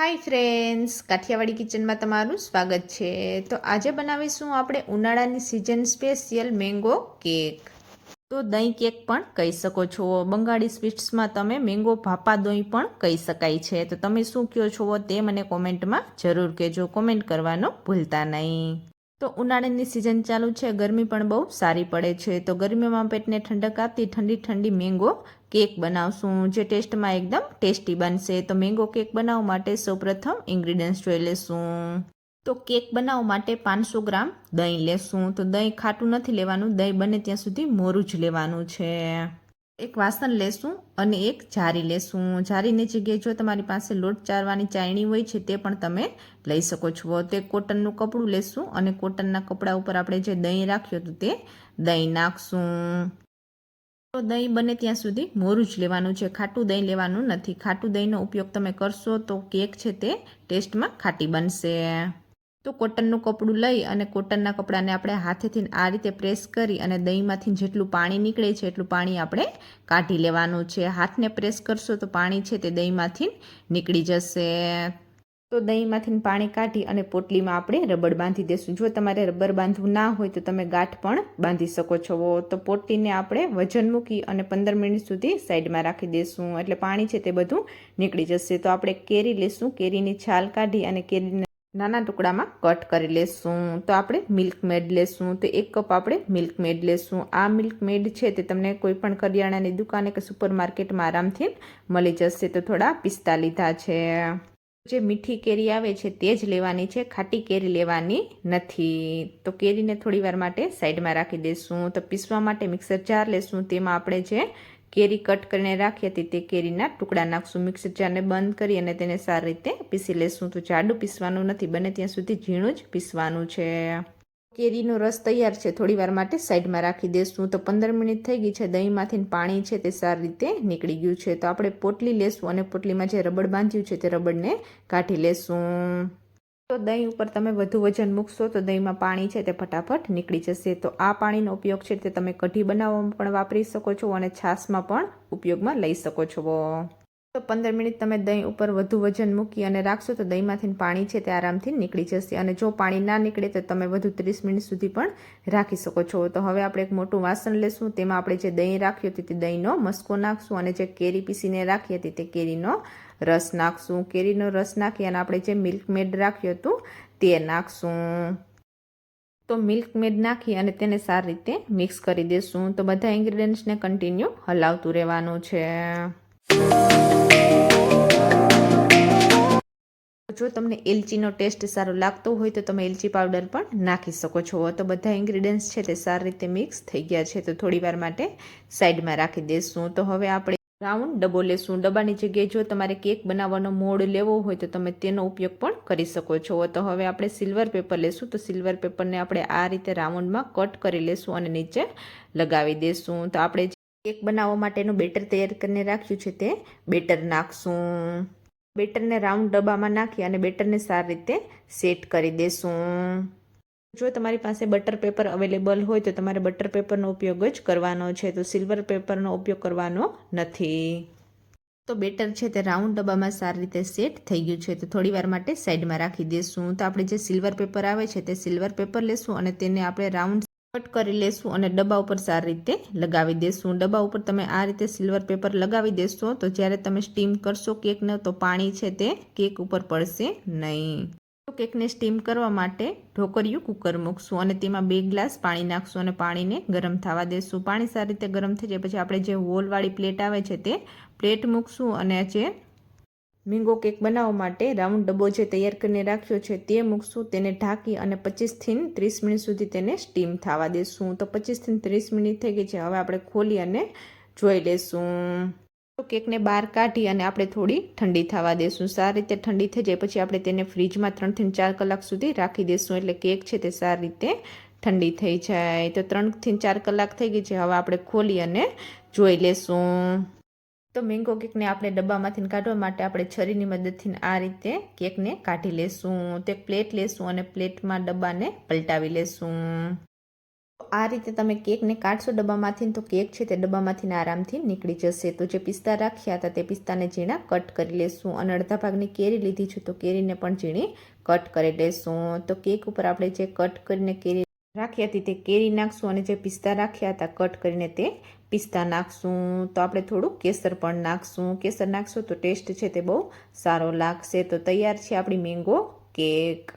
Hi friends, Kathiawadi કિચનમાં તમારું સ્વાગત છે. તો આજે બનાવીશું આપણે ઉનાળાની સિઝન સ્પેશિયલ મેંગો કેક. તો દહીં કેક પણ કહી શકો છો. બંગાળી સ્વીટ્સમાં તમે મેંગો ભાપા દહીં પણ કહી શકાય છે. તો તમે શું કહો છો તે મને કોમેન્ટમાં જરૂર કહેજો. કોમેન્ટ કરવાનો ભૂલતા નહીં. તો ઉનાળાની સિઝન ચાલુ છે, ગરમી પણ બહુ સારી પડે છે. તો ગરમીમાં પેટને ઠંડક આપતી ઠંડી ઠંડી મેંગો કેક બનાવશું, જે ટેસ્ટમાં એકદમ ટેસ્ટી બનશે. તો મેંગો કેક બનાવવા માટે સૌપ્રથમ ઇન્ગ્રીડિયન્ટ્સ જોઈ લેશું. તો કેક બનાવવા માટે 500 ગ્રામ દહીં લેશું. તો દહીં ખાટું નથી લેવાનું, દહીં બને ત્યાં સુધી મોરું જ લેવાનું છે. એક વાસણ લેશું અને એક જારી લેશું. જારીની જગ્યાએ જો તમારી પાસે લોટ ચારવાની ચાયણી હોય છે તે પણ તમે લઈ શકો છો. તે કોટનનું કપડું લેશું અને કોટનના કપડા ઉપર આપણે જે દહીં રાખ્યું હતું તે દહીં નાખશું. તો દહીં બને ત્યાં સુધી મોરું જ લેવાનું છે, ખાટું દહીં લેવાનું નથી. ખાટું દહીંનો ઉપયોગ તમે કરશો તો કેક છે તે ટેસ્ટમાં ખાટી બનશે. તો કોટનનું કપડું લઈ અને કોટનના કપડાને આપણે હાથેથી આ રીતે પ્રેસ કરી અને દહીંમાંથી જેટલું પાણી નીકળે છે એટલું પાણી આપણે કાઢી લેવાનું છે. હાથને પ્રેસ કરશો તો પાણી છે તે દહીંમાંથી નીકળી જશે. તો દહીંમાંથી પાણી કાઢી અને પોટલીમાં આપણે રબર બાંધી દઈશું. જો તમારે રબર બાંધવું ના હોય તો તમે ગાંઠ પણ બાંધી શકો છો. તો પોટલીને આપણે વજન મૂકી અને 15 મિનિટ સુધી સાઈડમાં રાખી દઈશું, એટલે પાણી છે તે બધું નીકળી જશે. તો આપણે કેરી લેશું, કેરીની છાલ કાઢી અને કેરીને નાના ટુકડામાં કટ કરી લેશું. તો આપણે મિલ્ક મેડ લેશું. તો 1 કપ આપણે મિલ્ક મેડ લેશું. આ મિલ્ક મેડ છે તે તમને કોઈ પણ કરિયાણાની દુકાને કે સુપર માર્કેટમાં આરામથી મળી જશે. તો થોડા પિસ્તા લીધા છે. જે મીઠી કેરી આવે છે તે જ લેવાની છે, ખાટી કેરી લેવાની નથી. તો કેરીને થોડી વાર માટે સાઈડમાં રાખી દઈશું. તો પીસવા માટે મિક્સર જાર લેશું. તેમાં આપણે જે કેરી કટ કરીને રાખી હતી તે કેરીના ટુકડા નાખશું. મિક્સર જારને બંધ કરી અને તેને સારી રીતે પીસી લેશું. તો જાડું પીસવાનું નથી, બને ત્યાં સુધી ઝીણું જ પીસવાનું છે. કેરીનો રસ તૈયાર છે, થોડી વાર માટે સાઈડમાં રાખી દઈશું. તો 15 મિનિટ થઈ ગઈ છે. દહીંમાંથી પાણી છે તે સારી રીતે નીકળી ગયું છે. તો આપણે પોટલી લેશું અને પોટલીમાં જે રબડ બાંધ્યું છે તે રબડને કાઢી લેશું. તો દહીં ઉપર તમે વધુ વજન મૂકશો તો દહીંમાં પાણી છે તે ફટાફટ નીકળી જશે. તો આ પાણીનો ઉપયોગ છે તે તમે કઢી બનાવવામાં પણ વાપરી શકો છો અને છાશમાં પણ ઉપયોગમાં લઈ શકો છો. તો 15 મિનિટ તમે દહીં ઉપર વધુ વજન મૂકી અને રાખશો તો દહીંમાંથી પાણી છે તે આરામથી નીકળી જશે. અને જો પાણી ના નીકળે તો તમે વધુ 30 મિનિટ સુધી પણ રાખી શકો છો. તો હવે આપણે એક મોટું વાસણ લેશું. તેમાં આપણે જે દહીં રાખ્યું હતું તે દહીંનો મસ્કો નાખશું અને જે કેરી પીસીને રાખી હતી તે કેરીનો રસ નાખશું. કેરીનો રસ નાખી અને આપણે જે મિલ્ક મેડ રાખ્યું હતું તે નાખશું. તો મિલ્ક મેડ નાખી અને તેને સારી રીતે મિક્સ કરી દેશું. તો બધા ઇન્ગ્રીડિયન્ટ્સને કન્ટિન્યુ હલાવતું રહેવાનું છે. જો તમને એલચીનો ટેસ્ટ સારો લાગતો હોય તો તમે એલચી પાવડર પણ નાખી શકો છો. તો બધા ઇન્ગ્રીડિયન્ટ્સ છે તે સારી રીતે મિક્સ થઈ ગયા છે. તો થોડી વાર માટે સાઈડમાં રાખી દઈશું. તો હવે આપણે રાઉન્ડ ડબ્બો લેશું. ડબ્બાની જગ્યાએ જો તમારે કેક બનાવવાનો મોડ લેવો હોય તો તમે તેનો ઉપયોગ પણ કરી શકો છો. તો હવે આપણે સિલ્વર પેપર લેશું. તો સિલ્વર પેપરને આપણે આ રીતે રાઉન્ડમાં કટ કરી લેશું અને નીચે લગાવી દઈશું. તો આપણે કેક બનાવવા માટેનું બેટર તૈયાર કરીને રાખ્યું છે તે બેટર નાખશું. બેટરને રાઉન્ડ ડબ્બામાં નાખી અને બેટરને સારી રીતે સેટ કરી દેશું. જો તમારી પાસે બટર પેપર અવેલેબલ હોય તો તમારે બટર પેપરનો ઉપયોગ જ કરવાનો છે. તો સિલ્વર પેપરનો ઉપયોગ કરવાનો નથી. તો બેટર છે તે રાઉન્ડ ડબ્બામાં સારી રીતે સેટ થઈ ગયું છે. તો થોડી વાર માટે સાઈડમાં રાખી દઈશું. તો આપણે જે સિલ્વર પેપર આવે છે તે સિલ્વર પેપર લેશું અને તેને આપણે રાઉન્ડ કટ કરી લેશું અને ડબ્બા ઉપર સારી રીતે લગાવી દેશું. ડબ્બા ઉપર તમે આ રીતે સિલ્વર પેપર લગાવી દેશો તો જ્યારે તમે સ્ટીમ કરશો કેકને તો પાણી છે તે કેક ઉપર પડશે નહીં. તો કેકને સ્ટીમ કરવા માટે ઢોકળિયું કુકર મૂકશું અને તેમાં 2 ગ્લાસ પાણી નાખશું અને પાણીને ગરમ થવા દેશું. પાણી સારી રીતે ગરમ થઈ જાય પછી આપણે જે હોલવાળી પ્લેટ આવે છે તે પ્લેટ મૂકશું અને જે મેંગો કેક બનાવવા માટે રાઉન્ડ ડબ્બો જે તૈયાર કરીને રાખ્યો છે તે મૂકશું. તેને ઢાંકી અને 25 થી 30 મિનિટ સુધી તેને સ્ટીમ થવા દેશું. તો 25 થી 30 મિનિટ થઈ ગઈ છે. હવે આપણે ખોલી અને જોઈ લેશું. તો કેકને બહાર કાઢી અને આપણે થોડી ઠંડી થવા દેશું. સારી રીતે ઠંડી થઈ જાય પછી આપણે તેને ફ્રીજમાં 3 થી 4 કલાક સુધી રાખી દેશું. એટલે કેક છે તે સારી રીતે ઠંડી થઈ જાય. તો 3 થી 4 કલાક થઈ ગઈ છે. હવે આપણે ખોલી અને જોઈ લેશું. તો મેંગો કેકને આપણે ડબ્બામાંથી કાઢવા માટે આપણે છરીની મદદથી આ રીતે કેકને કાઢી લેશું. તો એક પ્લેટ લેશું અને પ્લેટમાં ડબ્બાને પલટાવી લેશું. આ રીતે તમે કેકને કાઢશો ડબ્બામાંથી તો કેક છે તે ડબ્બામાંથી આરામથી નીકળી જશે. તો જે પિસ્તા રાખ્યા હતા તે પિસ્તાને ઝીણા કટ કરી લેશું અને અડધા ભાગની કેરી લીધી છે તો કેરીને પણ ઝીણી કટ કરી લેશું. તો કેક ઉપર આપણે જે કટ કરીને કેરી રાખી હતી તે કેરી નાખશું અને જે પિસ્તા રાખ્યા હતા કટ કરીને તે પિસ્તા નાખશું. તો આપણે થોડું કેસર પણ નાખશું. કેસર નાખશું તો ટેસ્ટ છે તે બહુ સારો લાગશે. તો તૈયાર છે આપણી મેંગો કેક.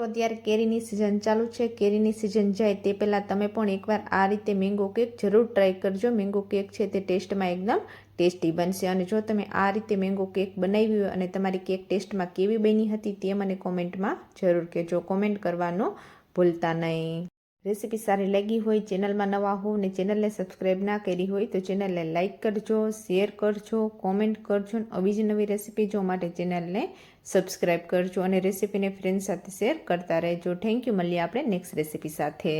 તો અત્યારે કેરીની સિઝન ચાલુ છે. કેરીની સિઝન જાય તે પહેલાં તમે પણ એકવાર આ રીતે મેંગો કેક જરૂર ટ્રાય કરજો. મેંગો કેક છે તે ટેસ્ટમાં એકદમ ટેસ્ટી બનશે. અને જો તમે આ રીતે મેંગો કેક બનાવી હોય અને તમારી કેક ટેસ્ટમાં કેવી બની હતી તે મને કોમેન્ટમાં જરૂર કહેજો. કોમેન્ટ કરવાનું ભૂલતા નહીં. રેસીપી સારી લાગી હોય, ચેનલમાં નવા હો ને ચેનલને સબસ્ક્રાઈબ ના કરી હોય તો ચેનલને લાઇક કરજો, શેર કરજો, કોમેન્ટ કરજો. આવી જ નવી રેસીપી જોવા માટે ચેનલને સબસ્ક્રાઈબ કરજો અને રેસીપીને ફ્રેન્ડ સાથે શેર કરતા રહેજો. Thank you. મળીએ આપણે નેક્સ્ટ રેસીપી સાથે.